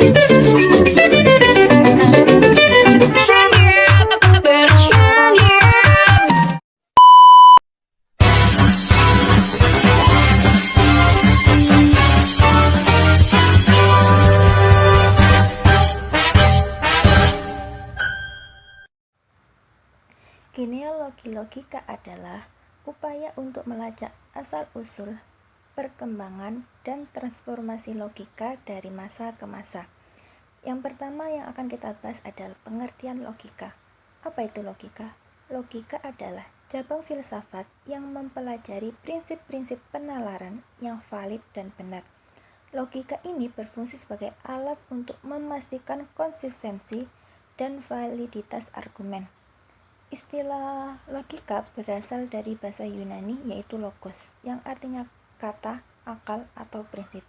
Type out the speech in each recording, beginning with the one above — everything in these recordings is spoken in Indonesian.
Genealogi logika adalah upaya untuk melacak asal-usul, perkembangan, dan transformasi logika dari masa ke masa. Yang pertama yang akan kita bahas adalah pengertian logika. Apa itu logika? Logika adalah cabang filsafat yang mempelajari prinsip-prinsip penalaran yang valid dan benar. Logika ini berfungsi sebagai alat untuk memastikan konsistensi dan validitas argumen. Istilah logika berasal dari bahasa Yunani yaitu logos, yang artinya kata, akal, atau prinsip.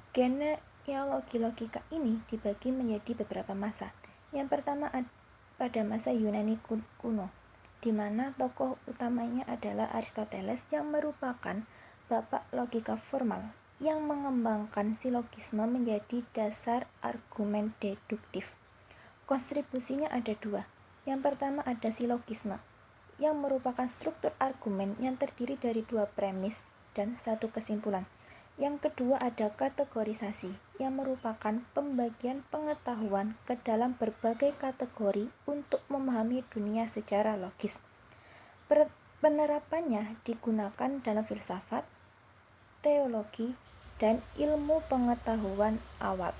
Genealogi logika ini dibagi menjadi beberapa masa. Yang pertama pada masa Yunani kuno, di mana tokoh utamanya adalah Aristoteles yang merupakan bapak logika formal yang mengembangkan silogisme menjadi dasar argumen deduktif. Kontribusinya ada dua. Yang pertama ada silogisme, yang merupakan struktur argumen yang terdiri dari dua premis dan satu kesimpulan. Yang kedua ada kategorisasi, yang merupakan pembagian pengetahuan ke dalam berbagai kategori untuk memahami dunia secara logis. Penerapannya digunakan dalam filsafat, teologi, dan ilmu pengetahuan awal.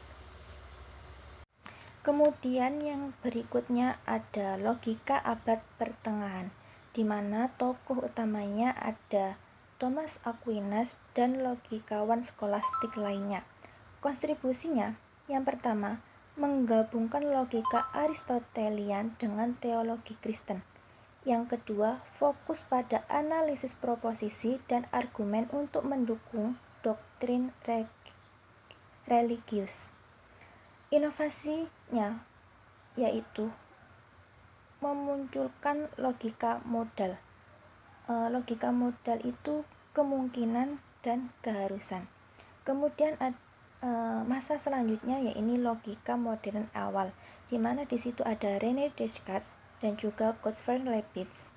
Kemudian yang berikutnya ada logika abad pertengahan, di mana tokoh utamanya ada Thomas Aquinas dan logikawan skolastik lainnya. Kontribusinya, yang pertama, menggabungkan logika Aristotelian dengan teologi Kristen. Yang kedua, fokus pada analisis proposisi dan argumen untuk mendukung doktrin religius. Inovasinya yaitu memunculkan logika modal. Logika modal itu kemungkinan dan keharusan. Kemudian masa selanjutnya yaitu logika modern awal, di mana di situ ada René Descartes dan juga Gottfried Leibniz.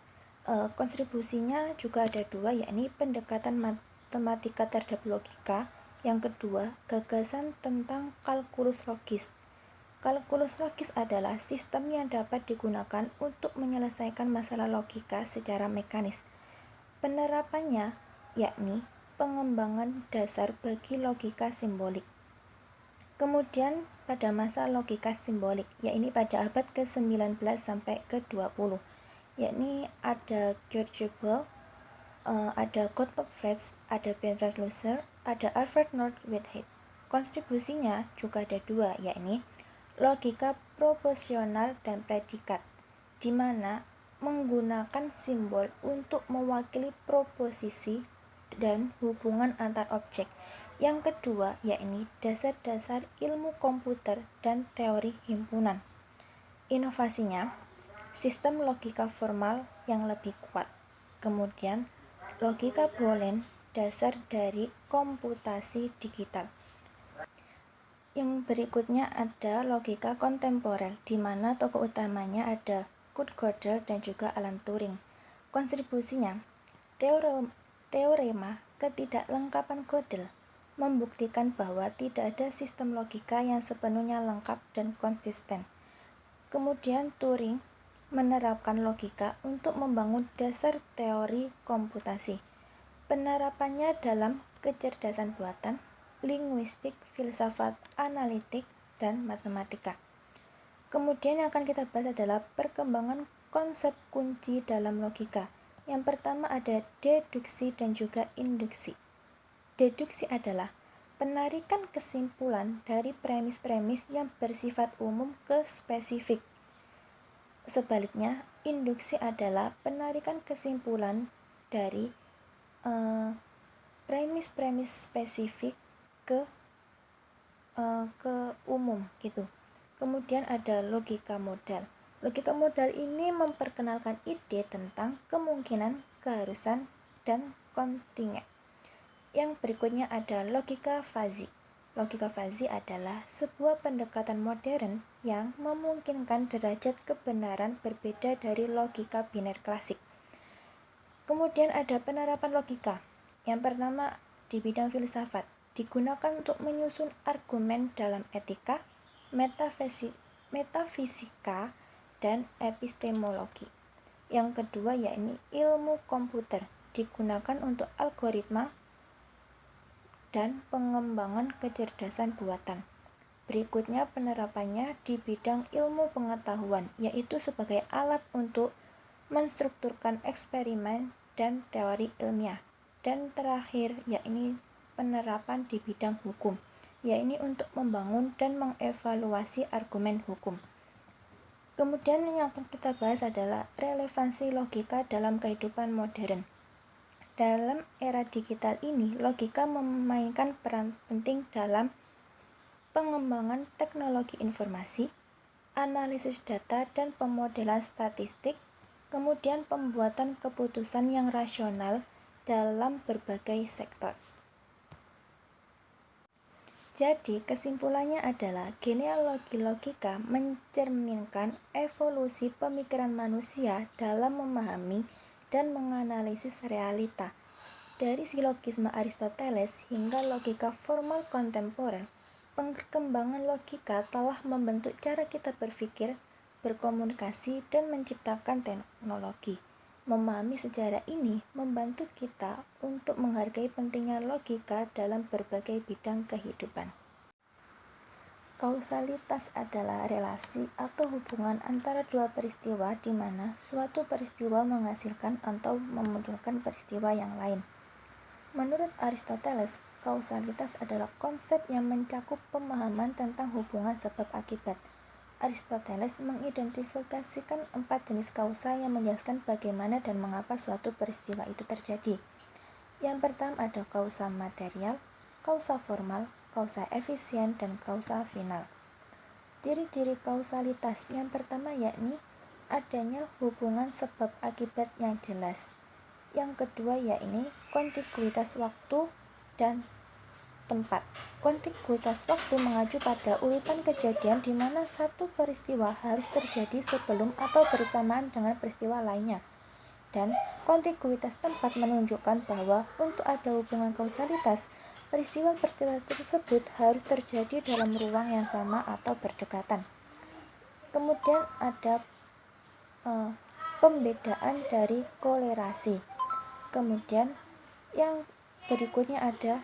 Kontribusinya juga ada dua, yakni pendekatan matematika terhadap logika. Yang kedua, gagasan tentang kalkulus logis. Kalkulus logis adalah sistem yang dapat digunakan untuk menyelesaikan masalah logika secara mekanis. Penerapannya yakni pengembangan dasar bagi logika simbolik. Kemudian pada masa logika simbolik, yakni pada abad ke-19 sampai ke-20, yakni ada George Boole, ada Gottlob Frege, ada Bertrand Russell, ada Alfred North Whitehead. Kontribusinya juga ada dua, yakni logika proposisional dan predikat, di mana menggunakan simbol untuk mewakili proposisi dan hubungan antar objek. Yang kedua, yakni dasar-dasar ilmu komputer dan teori himpunan. Inovasinya, sistem logika formal yang lebih kuat. Kemudian, logika Boolean, dasar dari komputasi digital. Yang berikutnya ada logika kontemporer, di mana tokoh utamanya ada Kurt Gödel dan juga Alan Turing. Kontribusinya, teorema ketidaklengkapan Gödel membuktikan bahwa tidak ada sistem logika yang sepenuhnya lengkap dan konsisten. Kemudian Turing menerapkan logika untuk membangun dasar teori komputasi. Penerapannya dalam kecerdasan buatan, linguistik, filsafat, analitik, dan matematika. Kemudian yang akan kita bahas adalah perkembangan konsep kunci dalam logika. Yang pertama ada deduksi dan juga induksi. Deduksi adalah penarikan kesimpulan dari premis-premis yang bersifat umum ke spesifik. Sebaliknya, induksi adalah penarikan kesimpulan dari premis-premis spesifik ke umum gitu. Kemudian ada logika modal. Logika modal ini memperkenalkan ide tentang kemungkinan, keharusan, dan kontingen. Yang berikutnya ada logika fazi. Logika fazi adalah sebuah pendekatan modern yang memungkinkan derajat kebenaran berbeda dari logika biner klasik. Kemudian ada penerapan logika. Yang pertama di bidang filsafat, digunakan untuk menyusun argumen dalam etika, metafisika, dan epistemologi. Yang kedua yakni ilmu komputer, digunakan untuk algoritma dan pengembangan kecerdasan buatan. Berikutnya penerapannya di bidang ilmu pengetahuan, yaitu sebagai alat untuk menstrukturkan eksperimen dan teori ilmiah. Dan terakhir yakni penerapan di bidang hukum, yakni untuk membangun dan mengevaluasi argumen hukum. Kemudian yang akan kita bahas adalah relevansi logika dalam kehidupan modern. Dalam era digital ini, logika memainkan peran penting dalam pengembangan teknologi informasi, analisis data dan pemodelan statistik, kemudian pembuatan keputusan yang rasional dalam berbagai sektor. Jadi, kesimpulannya adalah genealogi logika mencerminkan evolusi pemikiran manusia dalam memahami dan menganalisis realita. Dari silogisme Aristoteles hingga logika formal kontemporer, perkembangan logika telah membentuk cara kita berpikir, berkomunikasi, dan menciptakan teknologi. Memahami sejarah ini membantu kita untuk menghargai pentingnya logika dalam berbagai bidang kehidupan. Kausalitas adalah relasi atau hubungan antara dua peristiwa di mana suatu peristiwa menghasilkan atau memunculkan peristiwa yang lain. Menurut Aristoteles, kausalitas adalah konsep yang mencakup pemahaman tentang hubungan sebab akibat. Aristoteles mengidentifikasikan 4 jenis kausa yang menjelaskan bagaimana dan mengapa suatu peristiwa itu terjadi. Yang pertama ada kausa material, kausa formal, kausa efisien, dan kausa final. Ciri-ciri kausalitas yang pertama yakni adanya hubungan sebab akibat yang jelas. Yang kedua yakni kontiguitas waktu dan tempat. Kontiguitas waktu mengacu pada urutan kejadian di mana satu peristiwa harus terjadi sebelum atau bersamaan dengan peristiwa lainnya. Dan kontiguitas tempat menunjukkan bahwa untuk ada hubungan kausalitas, peristiwa-peristiwa tersebut harus terjadi dalam ruang yang sama atau berdekatan. Kemudian ada pembedaan dari kolerasi. Kemudian yang berikutnya ada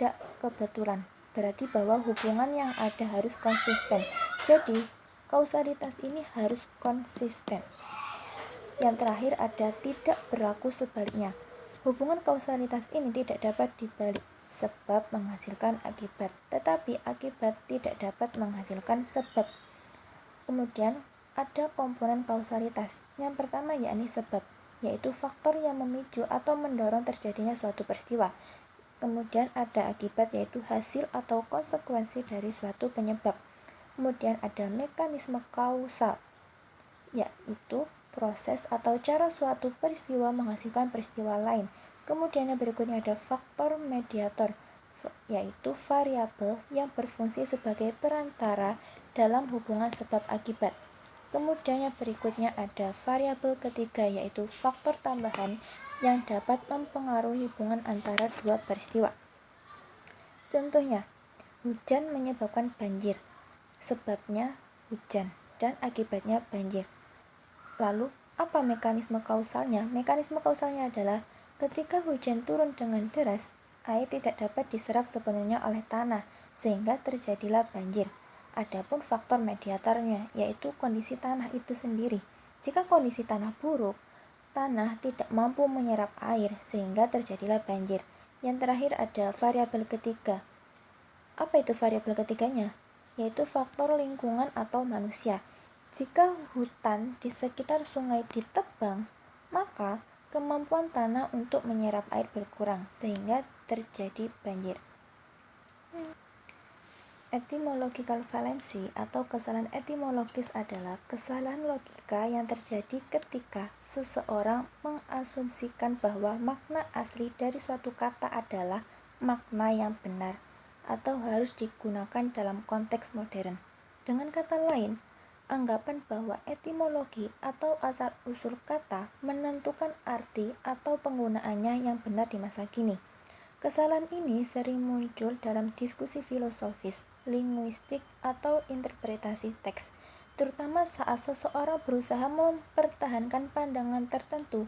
tidak kebetulan, berarti bahwa hubungan yang ada harus konsisten. Jadi kausalitas ini harus konsisten. Yang terakhir ada tidak berlaku sebaliknya. Hubungan kausalitas ini tidak dapat dibalik, sebab menghasilkan akibat, tetapi akibat tidak dapat menghasilkan sebab. Kemudian ada komponen kausalitas. Yang pertama yakni sebab, yaitu faktor yang memicu atau mendorong terjadinya suatu peristiwa. Kemudian ada akibat, yaitu hasil atau konsekuensi dari suatu penyebab. Kemudian ada mekanisme kausal, yaitu proses atau cara suatu peristiwa menghasilkan peristiwa lain. Kemudian yang berikutnya ada faktor mediator, yaitu variabel yang berfungsi sebagai perantara dalam hubungan sebab akibat. Kemudian yang berikutnya ada variabel ketiga, yaitu faktor tambahan yang dapat mempengaruhi hubungan antara dua peristiwa. Contohnya, hujan menyebabkan banjir, sebabnya hujan dan akibatnya banjir. Lalu, apa mekanisme kausalnya? Mekanisme kausalnya adalah ketika hujan turun dengan deras, air tidak dapat diserap sepenuhnya oleh tanah, sehingga terjadilah banjir. Adapun faktor mediatornya, yaitu kondisi tanah itu sendiri. Jika kondisi tanah buruk, tanah tidak mampu menyerap air, sehingga terjadilah banjir. Yang terakhir ada variabel ketiga. Apa itu variabel ketiganya? Yaitu faktor lingkungan atau manusia. Jika hutan di sekitar sungai ditebang, maka kemampuan tanah untuk menyerap air berkurang, sehingga terjadi banjir. Etymological fallacy atau kesalahan etimologis adalah kesalahan logika yang terjadi ketika seseorang mengasumsikan bahwa makna asli dari suatu kata adalah makna yang benar, atau harus digunakan dalam konteks modern. Dengan kata lain, anggapan bahwa etimologi atau asal-usul kata menentukan arti atau penggunaannya yang benar di masa kini. Kesalahan ini sering muncul dalam diskusi filosofis, linguistik, atau interpretasi teks, terutama saat seseorang berusaha mempertahankan pandangan tertentu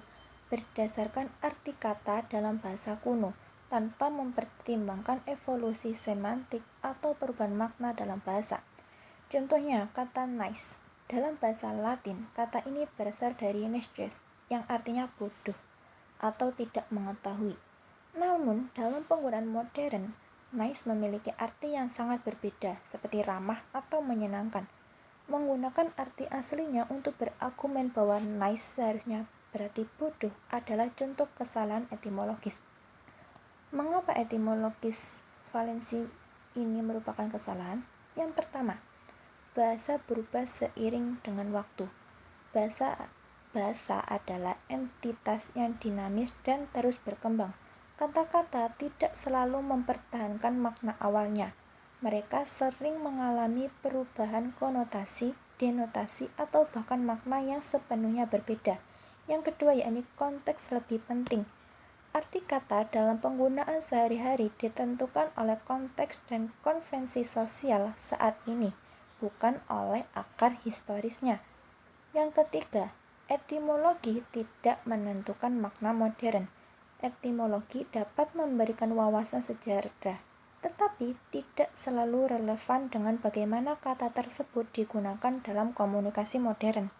berdasarkan arti kata dalam bahasa kuno, tanpa mempertimbangkan evolusi semantik atau perubahan makna dalam bahasa. Contohnya, kata nice. Dalam bahasa Latin, kata ini berasal dari nesces, yang artinya bodoh atau tidak mengetahui. Namun, dalam penggunaan modern, nice memiliki arti yang sangat berbeda, seperti ramah atau menyenangkan. Menggunakan arti aslinya untuk berargumen bahwa nice seharusnya berarti bodoh adalah contoh kesalahan etimologis. Mengapa etimologis valensi ini merupakan kesalahan? Yang pertama, bahasa berubah seiring dengan waktu. Bahasa adalah entitas yang dinamis dan terus berkembang. Kata-kata tidak selalu mempertahankan makna awalnya. Mereka sering mengalami perubahan konotasi, denotasi, atau bahkan makna yang sepenuhnya berbeda. Yang kedua, yakni konteks lebih penting. Arti kata dalam penggunaan sehari-hari ditentukan oleh konteks dan konvensi sosial saat ini, bukan oleh akar historisnya. Yang ketiga, etimologi tidak menentukan makna modern. Etimologi dapat memberikan wawasan sejarah, tetapi tidak selalu relevan dengan bagaimana kata tersebut digunakan dalam komunikasi modern.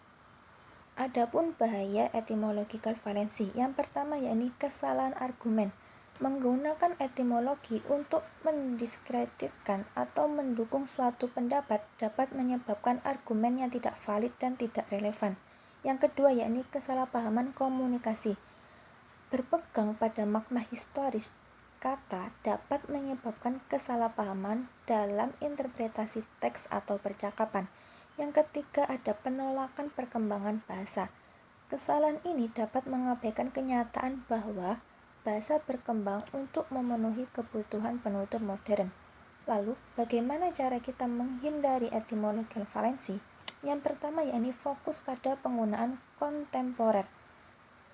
Adapun bahaya etimological valency, yang pertama yakni kesalahan argumen. Menggunakan etimologi untuk mendiskreditkan atau mendukung suatu pendapat dapat menyebabkan argumen yang tidak valid dan tidak relevan. Yang kedua yakni kesalahpahaman komunikasi. Berpegang pada makna historis kata dapat menyebabkan kesalahpahaman dalam interpretasi teks atau percakapan. Yang ketiga, ada penolakan perkembangan bahasa. Kesalahan ini dapat mengabaikan kenyataan bahwa bahasa berkembang untuk memenuhi kebutuhan penutur modern. Lalu, bagaimana cara kita menghindari etimological valency? Yang pertama yakni fokus pada penggunaan kontemporer.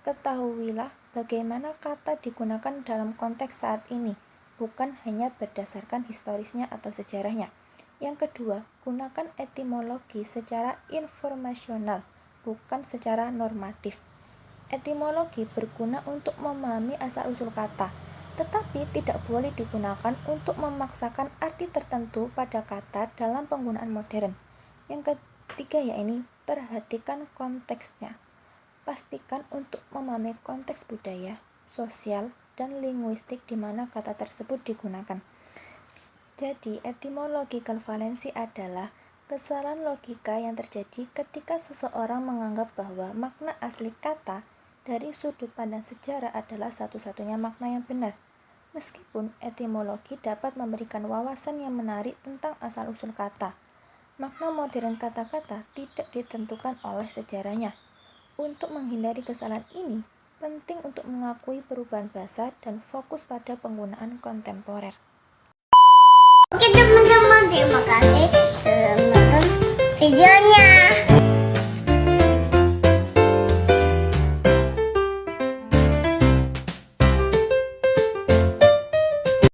Ketahuilah bagaimana kata digunakan dalam konteks saat ini, bukan hanya berdasarkan historisnya atau sejarahnya. Yang kedua, gunakan etimologi secara informasional, bukan secara normatif. Etimologi berguna untuk memahami asal-usul kata, tetapi tidak boleh digunakan untuk memaksakan arti tertentu pada kata dalam penggunaan modern. Yang ketiga yakni perhatikan konteksnya. Pastikan untuk memahami konteks budaya, sosial, dan linguistik di mana kata tersebut digunakan. Jadi, etimological valency adalah kesalahan logika yang terjadi ketika seseorang menganggap bahwa makna asli kata dari sudut pandang sejarah adalah satu-satunya makna yang benar. Meskipun etimologi dapat memberikan wawasan yang menarik tentang asal-usul kata, makna modern kata-kata tidak ditentukan oleh sejarahnya. Untuk menghindari kesalahan ini, penting untuk mengakui perubahan bahasa dan fokus pada penggunaan kontemporer. Oke teman-teman, terima kasih sudah menonton videonya.